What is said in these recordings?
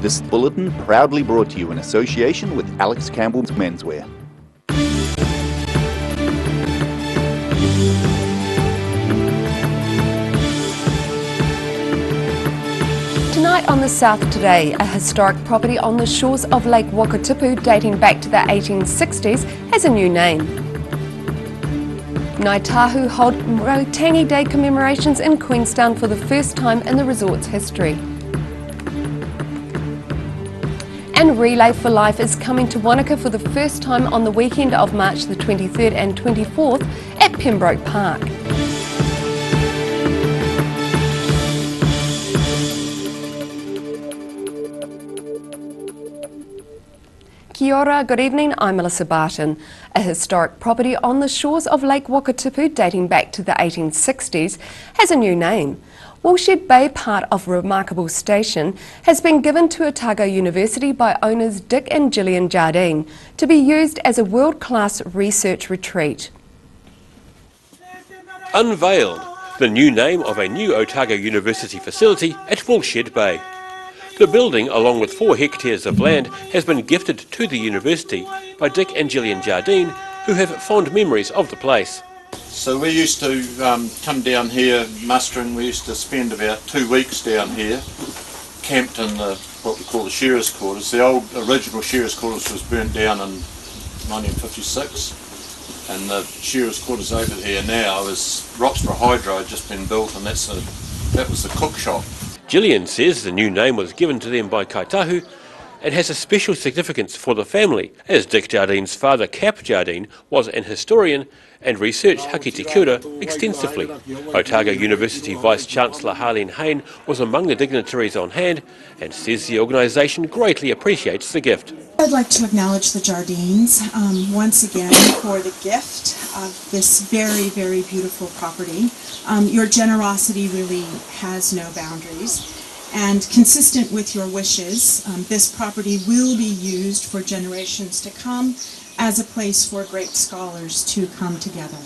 This bulletin proudly brought to you in association with Alex Campbell's Menswear. Tonight on The South Today, a historic property on the shores of Lake Wakatipu dating back to the 1860s has a new name. Ngāi Tahu hold Rotangi Day commemorations in Queenstown for the first time in the resort's history. And Relay for Life is coming to Wanaka for the first time on the weekend of March the 23rd and 24th at Pembroke Park. Kia ora, good evening, I'm Melissa Barton. A historic property on the shores of Lake Wakatipu dating back to the 1860s has a new name. Woolshed Bay, part of Remarkable Station, has been given to Otago University by owners Dick and Gillian Jardine to be used as a world-class research retreat. Unveiled, the new name of a new Otago University facility at Woolshed Bay. The building, along with 4 hectares of land, has been gifted to the university by Dick and Gillian Jardine, who have fond memories of the place. So we used to come down here mustering. We used to spend about 2 weeks down here, camped in what we call the shearers' quarters. The old original shearers' quarters was burnt down in 1956, and the shearers' quarters over here now is Roxburgh Hydro had just been built, and that was the cook shop. Gillian says the new name was given to them by Kaitahu and has a special significance for the family, as Dick Jardine's father, Cap Jardine, was an historian and researched Hakiti Kura extensively. Otago University Vice-Chancellor Harlene Hain was among the dignitaries on hand and says the organisation greatly appreciates the gift. I'd like to acknowledge the Jardines once again for the gift of this very, very beautiful property. Your generosity really has no boundaries, and consistent with your wishes, this property will be used for generations to come as a place for great scholars to come together.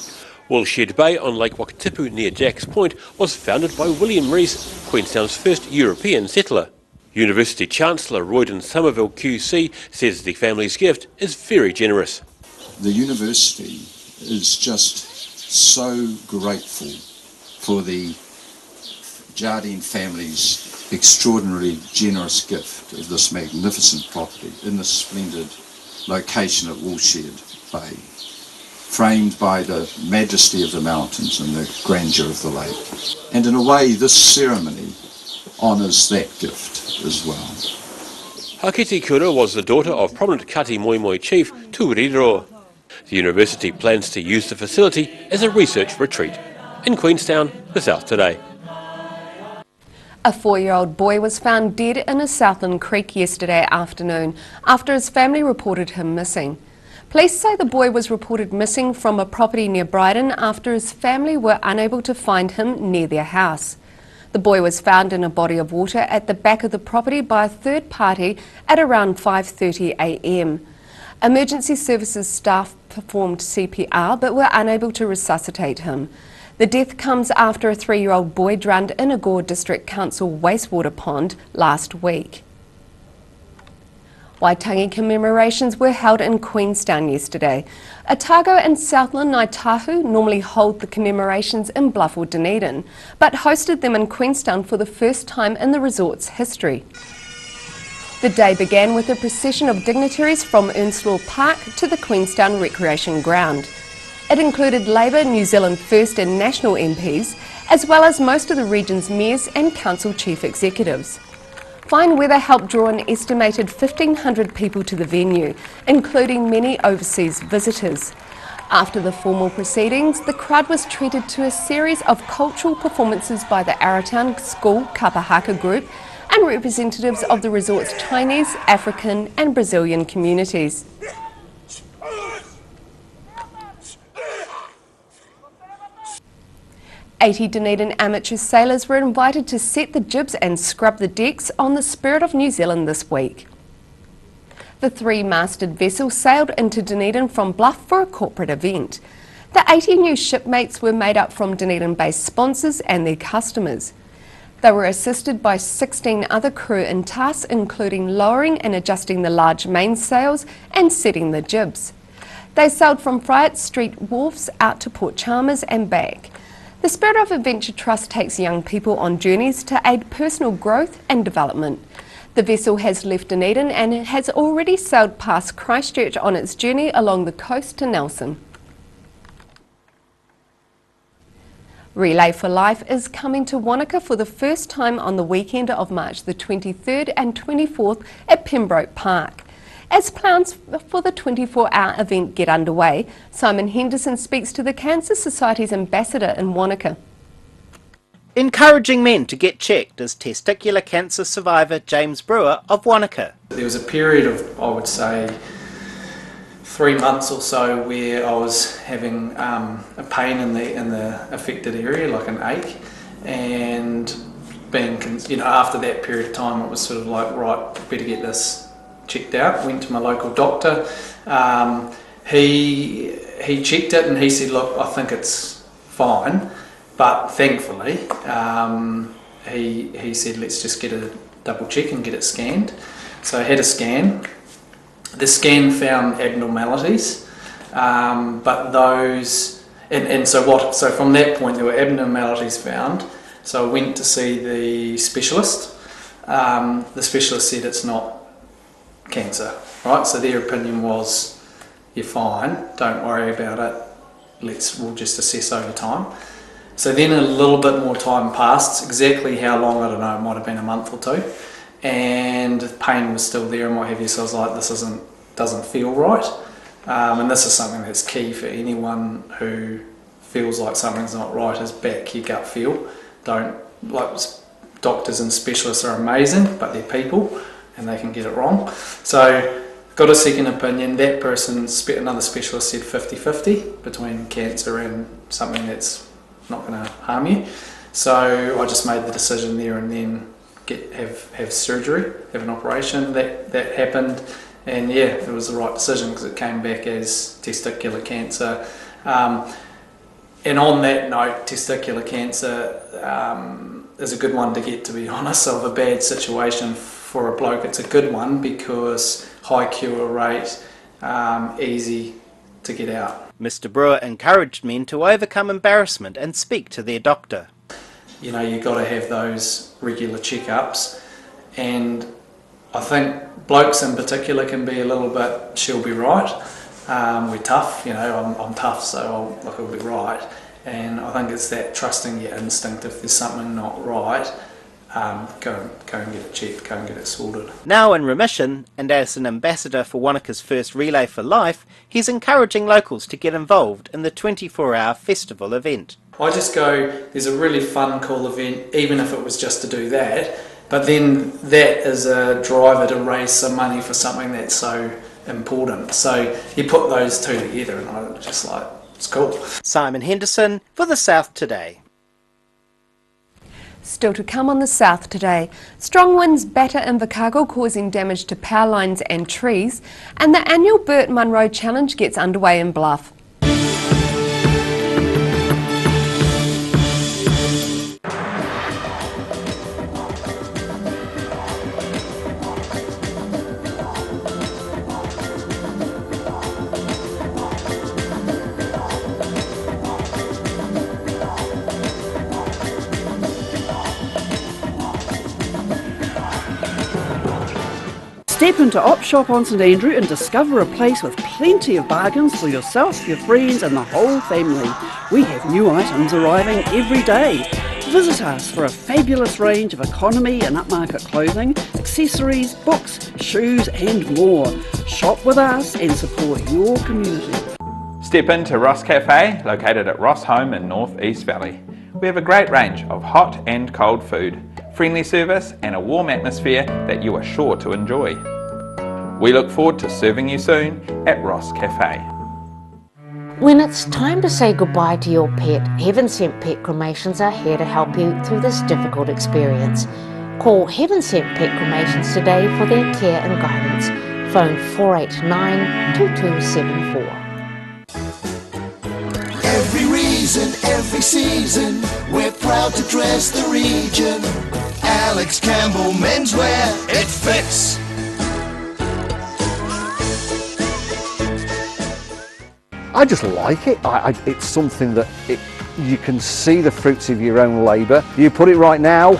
Woolshed Bay on Lake Wakatipu near Jacks Point was founded by William Rees, Queenstown's first European settler. University Chancellor Royden Somerville QC says the family's gift is very generous. The university is just so grateful for the Jardine family's extraordinarily generous gift of this magnificent property in this splendid location at Woolshed Bay, framed by the majesty of the mountains and the grandeur of the lake. And in a way, this ceremony honours that gift as well. Hakiti Kura was the daughter of prominent Kati Moimoi chief Tūriro. The university plans to use the facility as a research retreat. In Queenstown, The South Today. A 4-year-old boy was found dead in a Southland creek yesterday afternoon after his family reported him missing. Police say the boy was reported missing from a property near Bryden after his family were unable to find him near their house. The boy was found in a body of water at the back of the property by a third party at around 5:30 a.m. Emergency services staff performed CPR but were unable to resuscitate him. The death comes after a 3-year-old boy drowned in a Gore District Council wastewater pond last week. Waitangi commemorations were held in Queenstown yesterday. Otago and Southland Ngāi Tahu normally hold the commemorations in Bluff or Dunedin, but hosted them in Queenstown for the first time in the resort's history. The day began with a procession of dignitaries from Earnslaw Park to the Queenstown Recreation Ground. It included Labour, New Zealand First and National MPs, as well as most of the region's mayors and council chief executives. Fine weather helped draw an estimated 1,500 people to the venue, including many overseas visitors. After the formal proceedings, the crowd was treated to a series of cultural performances by the Arrowtown School Kapahaka Group and representatives of the resort's Chinese, African and Brazilian communities. "80 Dunedin amateur sailors were invited to set the jibs and scrub the decks on the Spirit of New Zealand this week. The 3-masted vessel sailed into Dunedin from Bluff for a corporate event. The 80 new shipmates were made up from Dunedin-based sponsors and their customers. They were assisted by 16 other crew in tasks including lowering and adjusting the large mainsails and setting the jibs. They sailed from Friat Street wharves out to Port Chalmers and back. The Spirit of Adventure Trust takes young people on journeys to aid personal growth and development. The vessel has left Dunedin and has already sailed past Christchurch on its journey along the coast to Nelson. Relay for Life is coming to Wanaka for the first time on the weekend of March the 23rd and 24th at Pembroke Park. As plans for the 24-hour event get underway, Simon Henderson speaks to the Cancer Society's ambassador in Wanaka. Encouraging men to get checked is testicular cancer survivor James Brewer of Wanaka. There was a period of, I would say, 3 months or so where I was having a pain in the affected area, like an ache, and being, after that period of time, it was sort of like, right, better get this checked out. Went to my local doctor. He checked it and he said, look, I think it's fine, but thankfully he said, let's just get a double check and get it scanned. So I had a scan. The scan found abnormalities, but those, so from that point there were abnormalities found. So I went to see the specialist. The specialist said it's not cancer, right? So their opinion was, you're fine, don't worry about it, we'll just assess over time. So then a little bit more time passed, exactly how long, I don't know, it might have been a month or two, and the pain was still there and what have you, so I was like, this doesn't feel right. And this is something that's key for anyone who feels like something's not right, is back your gut feel. Doctors and specialists are amazing, but they're people and they can get it wrong. So got a second opinion. That person, another specialist, said 50-50 between cancer and something that's not going to harm you. So I just made the decision there and then have surgery, have an operation. That happened, and yeah, it was the right decision because it came back as testicular cancer. And on that note, testicular cancer is a good one to get, to be honest, of a bad situation for a bloke. It's a good one because high cure rate, easy to get out. Mr. Brewer encouraged men to overcome embarrassment and speak to their doctor. You've got to have those regular checkups, and I think blokes in particular can be a little bit, she'll be right. We're tough, I'm tough, so I'll be right. And I think it's that trusting your instinct. If there's something not right, go and get it checked, go and get it sorted. Now in remission, and as an ambassador for Wanaka's first Relay for Life, he's encouraging locals to get involved in the 24-hour festival event. I just go, there's a really fun, cool event, even if it was just to do that, but then that is a driver to raise some money for something that's so important. So you put those two together and I'm just like, it's cool. Simon Henderson for the South Today. Still to come on the South Today, strong winds batter Invercargill causing damage to power lines and trees, and the annual Burt Munro Challenge gets underway in Bluff. Step into Op Shop on St Andrew and discover a place with plenty of bargains for yourself, your friends and the whole family. We have new items arriving every day. Visit us for a fabulous range of economy and upmarket clothing, accessories, books, shoes and more. Shop with us and support your community. Step into Ross Cafe, located at Ross Home in North East Valley. We have a great range of hot and cold food, friendly service and a warm atmosphere that you are sure to enjoy. We look forward to serving you soon at Ross Cafe. When it's time to say goodbye to your pet, Heaven Sent Pet Cremations are here to help you through this difficult experience. Call Heaven Sent Pet Cremations today for their care and guidance. Phone 489-2274. Every reason, every season, we're proud to dress the region. Alex Campbell Menswear, it fits. I just like it. It's something that you can see the fruits of your own labour. You put it right now,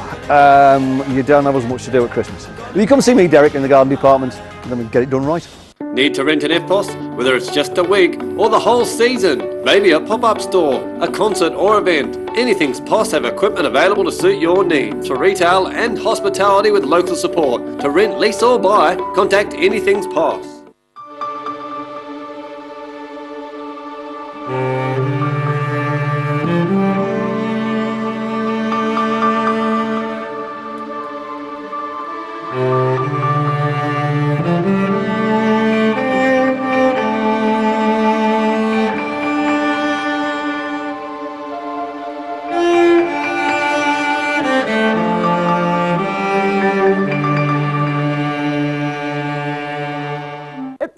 you don't have as much to do at Christmas. If you come see me, Derek, in the garden department, then we get it done right. Need to rent an EFTPOS? Whether it's just a week or the whole season, maybe a pop-up store, a concert or event, Anything's POS have equipment available to suit your needs for retail and hospitality with local support. To rent, lease or buy, contact Anything's POS.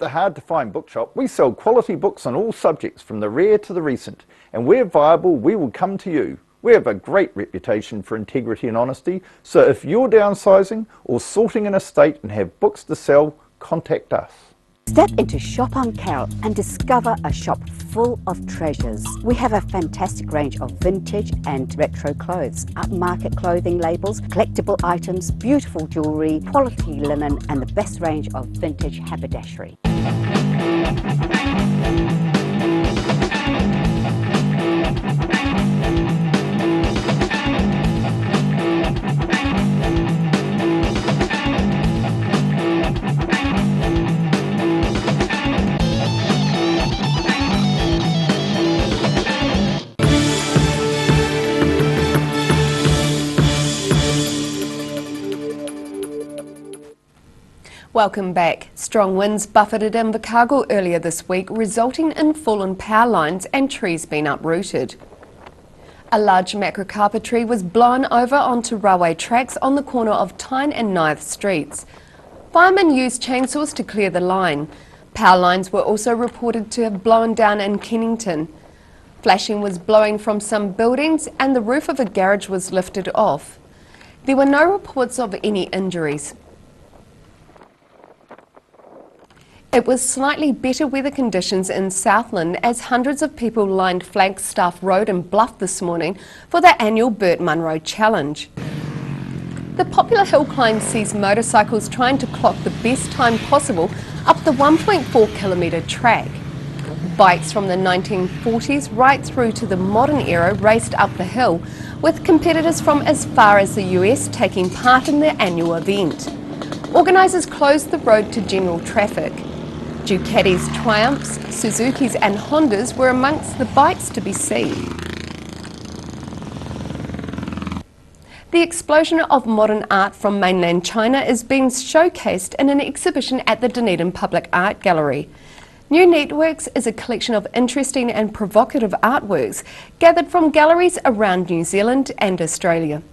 Hard to find bookshop, we sell quality books on all subjects from the rare to the recent, and where viable we will come to you. We have a great reputation for integrity and honesty, so if you're downsizing or sorting an estate and have books to sell, contact us. Step into Shop on Carroll and discover a shop full of treasures. We have a fantastic range of vintage and retro clothes, upmarket clothing labels, collectible items, beautiful jewellery, quality linen and the best range of vintage haberdashery. Welcome back. Strong winds buffeted Invercargill earlier this week, resulting in fallen power lines and trees being uprooted. A large macrocarpa tree was blown over onto railway tracks on the corner of Tyne and 9th Streets. Firemen used chainsaws to clear the line. Power lines were also reported to have blown down in Kennington. Flashing was blowing from some buildings and the roof of a garage was lifted off. There were no reports of any injuries. It was slightly better weather conditions in Southland as hundreds of people lined Flagstaff Road in Bluff this morning for the annual Burt Munro Challenge. The popular hill climb sees motorcycles trying to clock the best time possible up the 1.4 kilometre track. Bikes from the 1940s right through to the modern era raced up the hill, with competitors from as far as the US taking part in the annual event. Organisers closed the road to general traffic. Ducatis, Triumphs, Suzukis and Hondas were amongst the bikes to be seen. The explosion of modern art from mainland China is being showcased in an exhibition at the Dunedin Public Art Gallery. New Networks is a collection of interesting and provocative artworks gathered from galleries around New Zealand and Australia.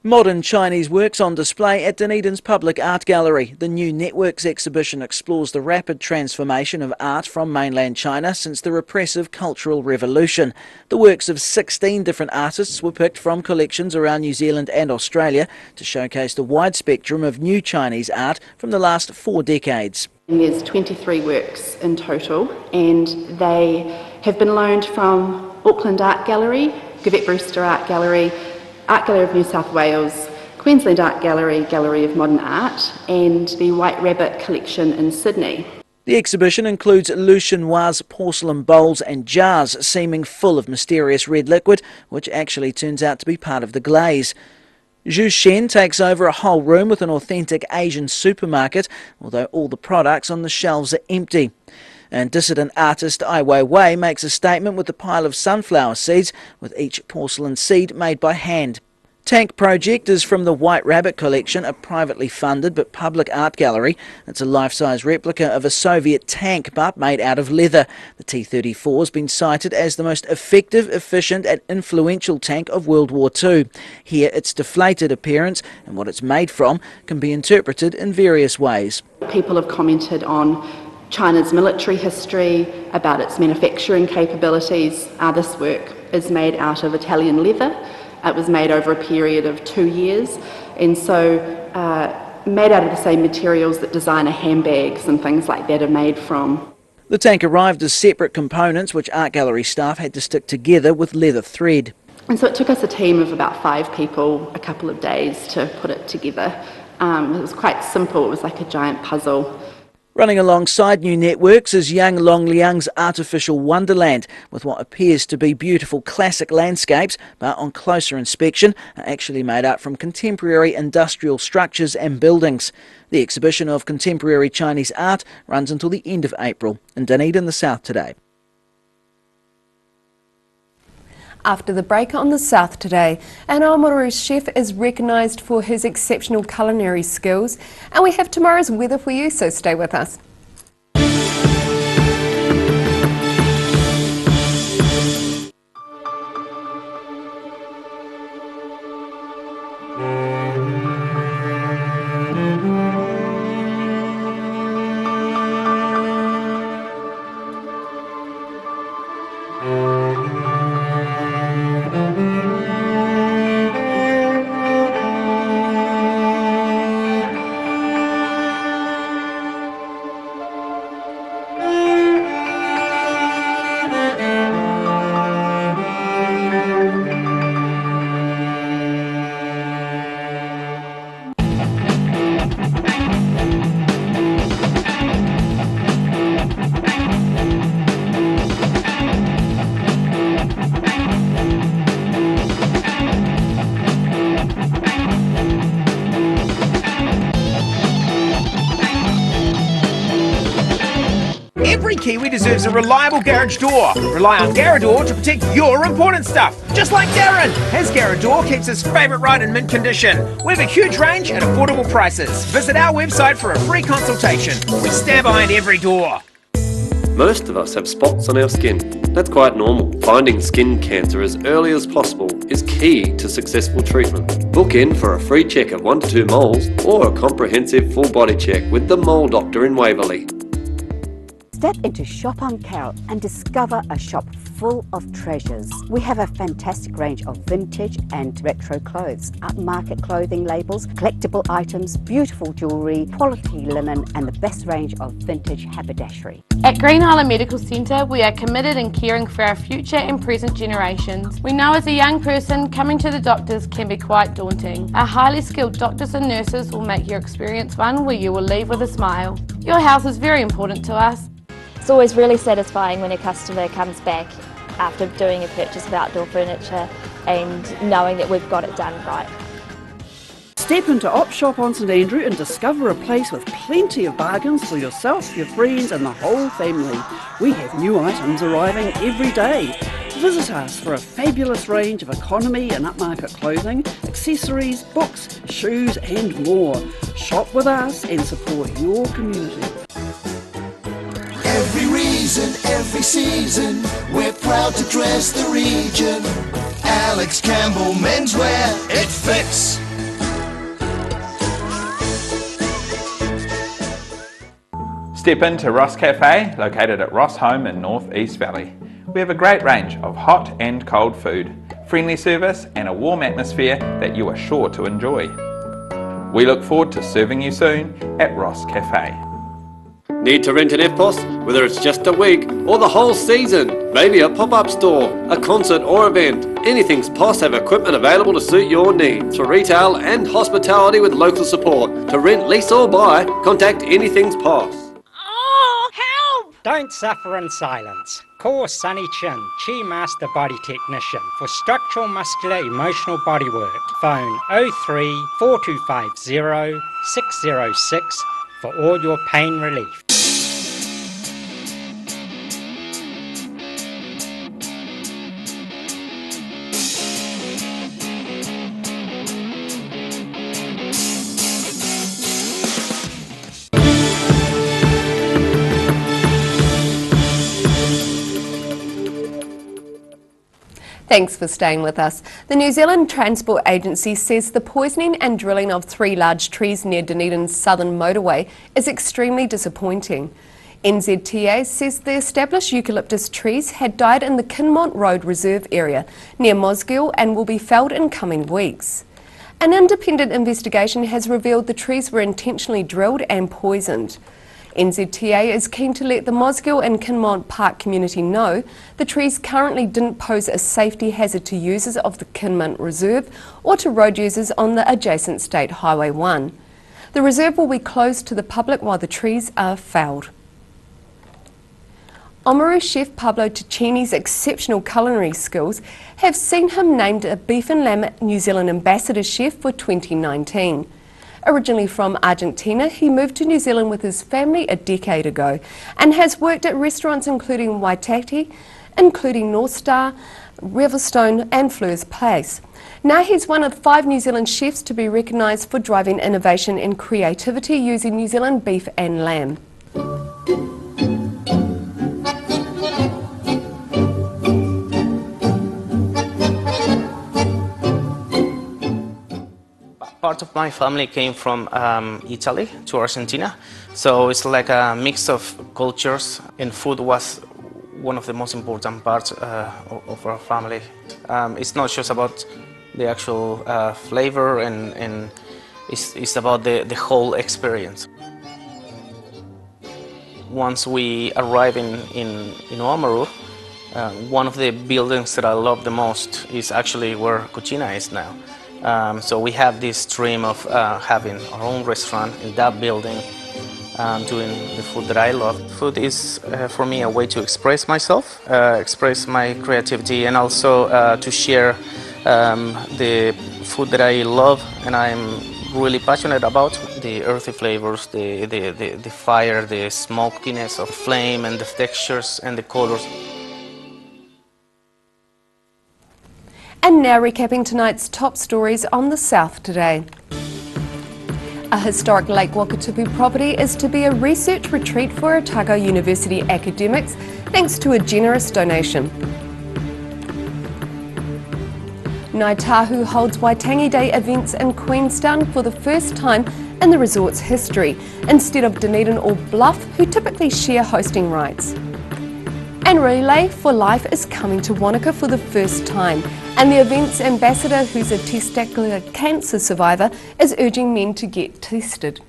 Modern Chinese works on display at Dunedin's Public Art Gallery. The New Networks exhibition explores the rapid transformation of art from mainland China since the repressive Cultural Revolution. The works of 16 different artists were picked from collections around New Zealand and Australia to showcase the wide spectrum of new Chinese art from the last 4 decades. There's 23 works in total, and they have been loaned from Auckland Art Gallery, Gavette Brewster Art Gallery, Art Gallery of New South Wales, Queensland Art Gallery, Gallery of Modern Art and the White Rabbit collection in Sydney. The exhibition includes Lu Xinhua's porcelain bowls and jars seeming full of mysterious red liquid, which actually turns out to be part of the glaze. Zhu Shen takes over a whole room with an authentic Asian supermarket, although all the products on the shelves are empty. And dissident artist Ai Weiwei makes a statement with a pile of sunflower seeds, with each porcelain seed made by hand. Tank Project is from the White Rabbit collection, a privately funded but public art gallery. It's a life-size replica of a Soviet tank but made out of leather. The T-34 has been cited as the most effective, efficient and influential tank of World War II. Here its deflated appearance and what it's made from can be interpreted in various ways. People have commented on China's military history, about its manufacturing capabilities. This work is made out of Italian leather. It was made over a period of 2 years, and so made out of the same materials that designer handbags and things like that are made from. The tank arrived as separate components which art gallery staff had to stick together with leather thread. And so it took us a team of about 5 people a couple of days to put it together. It was quite simple, it was like a giant puzzle. Running alongside New Networks is Young Long Liang's artificial wonderland, with what appears to be beautiful classic landscapes, but on closer inspection are actually made up from contemporary industrial structures and buildings. The exhibition of contemporary Chinese art runs until the end of April in Dunedin, the South today. After the break on the South today, an Oamaru chef is recognised for his exceptional culinary skills, and we have tomorrow's weather for you, so stay with us. Every Kiwi deserves a reliable garage door. Rely on Garador to protect your important stuff. Just like Darren. His Garador keeps his favourite ride in mint condition. We have a huge range at affordable prices. Visit our website for a free consultation. We stand behind every door. Most of us have spots on our skin. That's quite normal. Finding skin cancer as early as possible is key to successful treatment. Book in for a free check of 1 to 2 moles or a comprehensive full body check with the Mole Doctor in Waverley. Step into Shop on Carol and discover a shop full of treasures. We have a fantastic range of vintage and retro clothes, upmarket clothing labels, collectible items, beautiful jewellery, quality linen and the best range of vintage haberdashery. At Green Island Medical Centre, we are committed in caring for our future and present generations. We know as a young person, coming to the doctors can be quite daunting. Our highly skilled doctors and nurses will make your experience one where you will leave with a smile. Your health is very important to us. It's always really satisfying when a customer comes back after doing a purchase of outdoor furniture and knowing that we've got it done right. Step into Op Shop on St Andrew and discover a place with plenty of bargains for yourself, your friends and the whole family. We have new items arriving every day. Visit us for a fabulous range of economy and upmarket clothing, accessories, books, shoes and more. Shop with us and support your community. Every reason, every season, we're proud to dress the region. Alex Campbell Menswear, it fits. Step into Ross Cafe, located at Ross Home in North East Valley. We have a great range of hot and cold food, friendly service and a warm atmosphere that you are sure to enjoy. We look forward to serving you soon at Ross Cafe. Need to rent an EFTPOS? Whether it's just a week or the whole season, maybe a pop-up store, a concert or event, Anything's POS have equipment available to suit your needs for retail and hospitality with local support. To rent, lease or buy, contact Anything's POS. Oh, help! Don't suffer in silence. Call Sunny Chin, Chi Master Body Technician for structural, muscular, emotional bodywork. Phone 03 4250 606 for all your pain relief. Thanks for staying with us. The New Zealand Transport Agency says the poisoning and drilling of 3 large trees near Dunedin's southern motorway is extremely disappointing. NZTA says the established eucalyptus trees had died in the Kinmont Road Reserve area near Mosgiel and will be felled in coming weeks. An independent investigation has revealed the trees were intentionally drilled and poisoned. NZTA is keen to let the Mosgiel and Kinmont Park community know the trees currently didn't pose a safety hazard to users of the Kinmont Reserve or to road users on the adjacent State Highway 1. The reserve will be closed to the public while the trees are felled. Oamaru chef Pablo Ticini's exceptional culinary skills have seen him named a Beef and Lamb New Zealand Ambassador Chef for 2019. Originally from Argentina, he moved to New Zealand with his family a decade ago and has worked at restaurants including Waitaki, including North Star, Riverstone and Fleur's Place. Now he's one of 5 New Zealand chefs to be recognised for driving innovation and creativity using New Zealand beef and lamb. Part of my family came from Italy to Argentina, so it's like a mix of cultures, and food was one of the most important parts of our family. It's not just about the actual flavor, and it's about the whole experience. Once we arrive in Oamaru, one of the buildings that I love the most is actually where Cucina is now. So we have this dream of having our own restaurant in that building, doing the food that I love. Food is, for me, a way to express myself, express my creativity, and also to share the food that I love and I'm really passionate about. The earthy flavors, the fire, the smokiness of flame, and the textures and the colors. And now recapping tonight's top stories on the South today. A historic Lake Wakatipu property is to be a research retreat for Otago University academics thanks to a generous donation. Ngāi Tahu holds Waitangi Day events in Queenstown for the first time in the resort's history, instead of Dunedin or Bluff, who typically share hosting rights. And Relay for Life is coming to Wanaka for the first time, and the event's ambassador, who's a testicular cancer survivor, is urging men to get tested.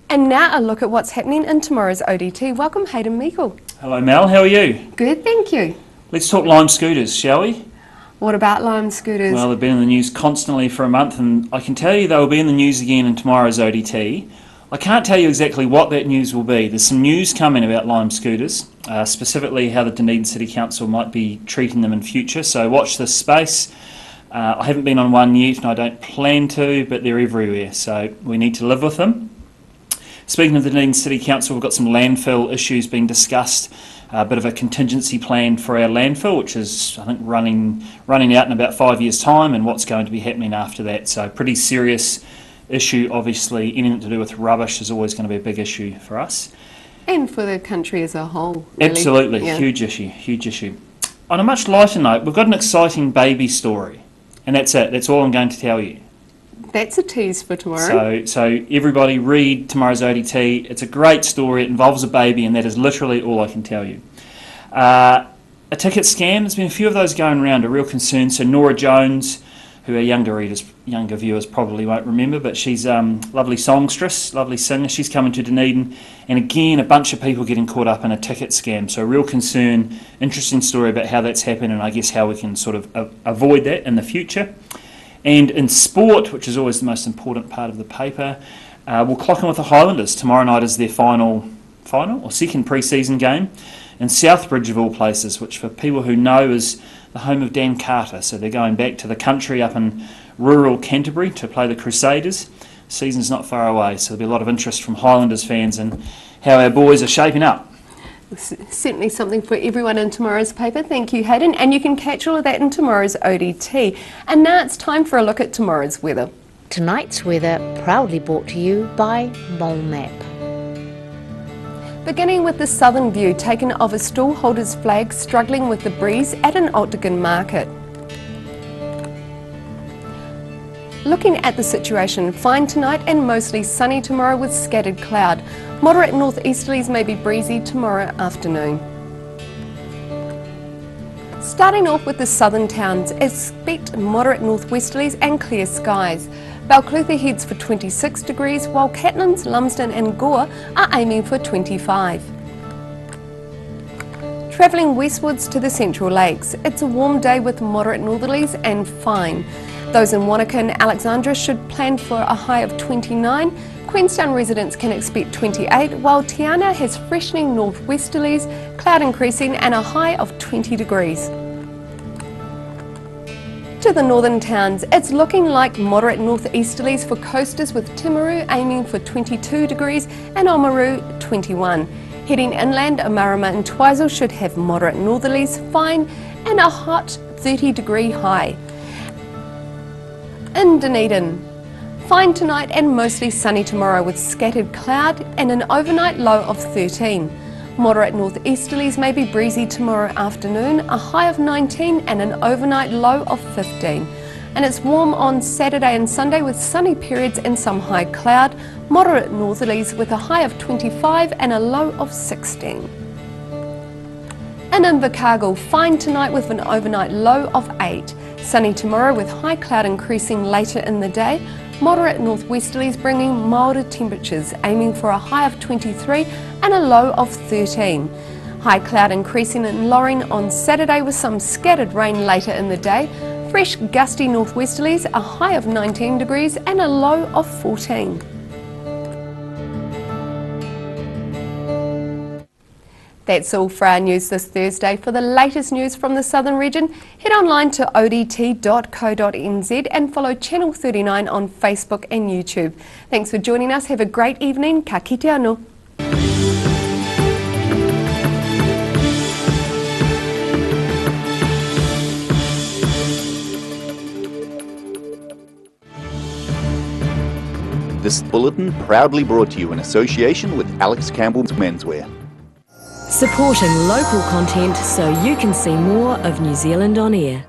And now a look at what's happening in tomorrow's ODT. Welcome, Hayden Meikle. Hello Mel, how are you? Good, thank you. Let's talk Lime scooters, shall we? What about Lime scooters? Well, they've been in the news constantly for a month, and I can tell you they will be in the news again in tomorrow's ODT. I can't tell you exactly what that news will be. There's some news coming about Lime scooters, specifically how the Dunedin City Council might be treating them in future, so watch this space. I haven't been on one yet and I don't plan to, but they're everywhere, so we need to live with them. Speaking of the Dunedin City Council, we've got some landfill issues being discussed, a bit of a contingency plan for our landfill, which is, I think, running out in about 5 years' time, and what's going to be happening after that. So pretty serious issue. Obviously, anything to do with rubbish is always going to be a big issue for us. And for the country as a whole. Really. Absolutely, yeah. Huge issue, huge issue. On a much lighter note, we've got an exciting baby story, and that's it. That's all I'm going to tell you. That's a tease for tomorrow. So everybody read tomorrow's ODT. It's a great story. It involves a baby, and that is literally all I can tell you. A ticket scam. There's been a few of those going around. A real concern. So Nora Jones, who our younger viewers probably won't remember, but she's lovely songstress, lovely singer. She's coming to Dunedin, and again a bunch of people getting caught up in a ticket scam. So a real concern. Interesting story about how that's happened, and I guess how we can sort of avoid that in the future. And in sport, which is always the most important part of the paper, we'll clock in with the Highlanders. Tomorrow night is their final or second pre-season game in Southbridge of all places, which for people who know is the home of Dan Carter. So they're going back to the country up in rural Canterbury to play the Crusaders. Season's not far away, so there'll be a lot of interest from Highlanders fans and how our boys are shaping up. Certainly something for everyone in tomorrow's paper. Thank you, Hayden. And you can catch all of that in tomorrow's ODT. And now it's time for a look at tomorrow's weather. Tonight's weather proudly brought to you by Mole Map. Beginning with the southern view taken of a stallholder's flag struggling with the breeze at an Octagon market. Looking at the situation, fine tonight and mostly sunny tomorrow with scattered cloud. Moderate northeasterlies may be breezy tomorrow afternoon. Starting off with the southern towns, expect moderate northwesterlies and clear skies. Balclutha heads for 26 degrees, while Catlins, Lumsden and Gore are aiming for 25. Travelling westwards to the Central Lakes, it's a warm day with moderate northerlies and fine. Those in Wanaka and Alexandra should plan for a high of 29. Queenstown residents can expect 28, while Tiana has freshening northwesterlies, cloud increasing and a high of 20 degrees. To the northern towns, it's looking like moderate northeasterlies for coasters with Timaru aiming for 22 degrees and Oamaru 21. Heading inland, Amarama and Twizel should have moderate northerlies, fine and a hot 30-degree high. In Dunedin, fine tonight and mostly sunny tomorrow with scattered cloud and an overnight low of 13. Moderate northeasterlies may be breezy tomorrow afternoon, a high of 19 and an overnight low of 15. And it's warm on Saturday and Sunday with sunny periods and some high cloud, moderate northerlies with a high of 25 and a low of 16. And in Invercargill, fine tonight with an overnight low of 8. Sunny tomorrow with high cloud increasing later in the day, moderate northwesterlies bringing milder temperatures, aiming for a high of 23 and a low of 13. High cloud increasing and lowering on Saturday with some scattered rain later in the day, fresh gusty northwesterlies, a high of 19 degrees and a low of 14. That's all for our news this Thursday. For the latest news from the Southern region, head online to odt.co.nz and follow Channel 39 on Facebook and YouTube. Thanks for joining us. Have a great evening. Ka kite anō. This bulletin proudly brought to you in association with Alex Campbell's Menswear. Supporting local content so you can see more of New Zealand on air.